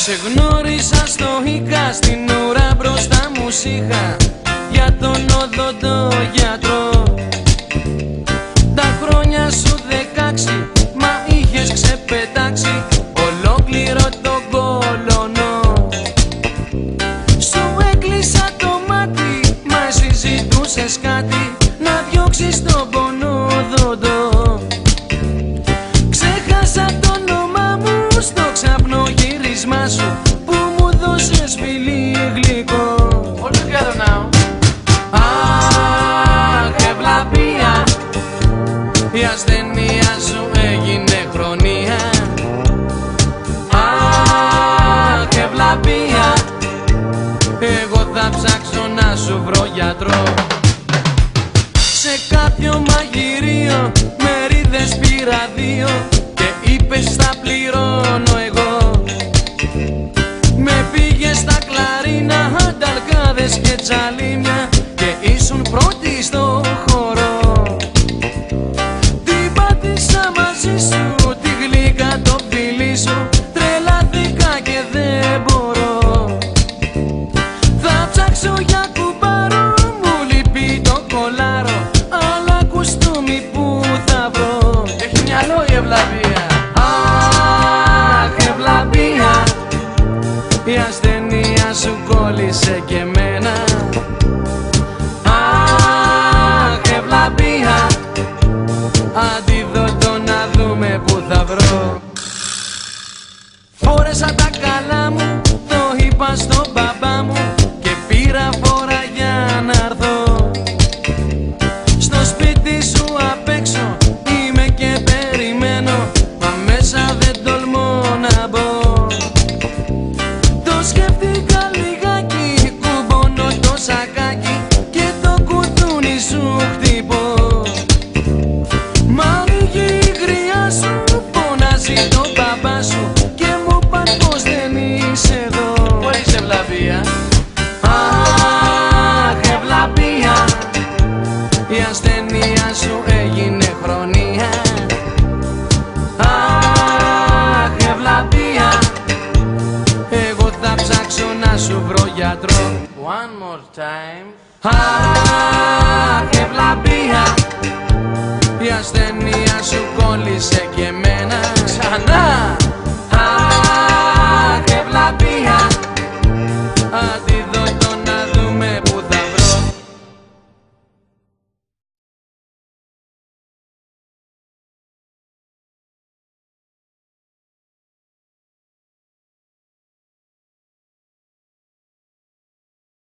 Σε γνώρισα στο Ίκα, στην ουρά μπροστά μου σ' για τον οδοντογιατρό. Τα χρόνια σου 16, μα είχες ξεπετάξει ολόκληρο τον κολονό. Σου έκλεισα το μάτι, μα εσύ ζητούσες κάτι, να διώξεις τον πονόδοντο. Ξέχασα το όνομά μου στο ξαπνογύρισμά σου που μου δώσες φιλί γλυκό. All together now. Αχ, ευλαπία, η ασθένεια σου έγινε χρονία. Αχ, ευλαπία, εγώ θα ψάξω να σου βρω γιατρό. Σε κάποιο μαγειρίο μερίδες πήρα 2 και είπες θα πληρώνω εγώ. Με πήγες στα κλαρίνα, ανταλκάδες και τσαλίμια και ήσουν πρώτη στο χώρο. Την πάτησα μαζί σου, τη γλύκα το φιλί σου, τρελάθηκα και δεν μπορώ. Θα ψάξω για κουμπάρο, μου λείπει το κολάρο, αλλά κουστούμι που θα βρω. Έχει μυαλό η ευλαβία. Αχ, ευλαπία, η ασθένεια σου κόλλησε και εμένα. Αχ, ευλαπία, αντίδοτο να δούμε που θα βρω. Φόρεσα τα καλά μου, το είπα στον μπαμπά μου και πήρα φόρα για να έρθω. Στο σπίτι σου απ' έξω είμαι και περιμένω, μα μέσα δεν τολμώ να μπω. Το σκέφτηκα λιγάκι, κουμπώνω το σακάκι και το κουδούνι σου χτυπώ. Μ' ανοίγει η γριά σου, φωνάζει το μπαμπά σου και μου παν πως δεν είσαι εδώ. Πού είσαι ευλαβία. Αχ, ευλαπία, η ασθένεια σου έγινε χρονία. Αχ, ευλαπία, εγώ θα ψάξω να σου βρω γιατρό. One more time. Αχ, ευλαπία, η ασθένεια σου κόλλησε και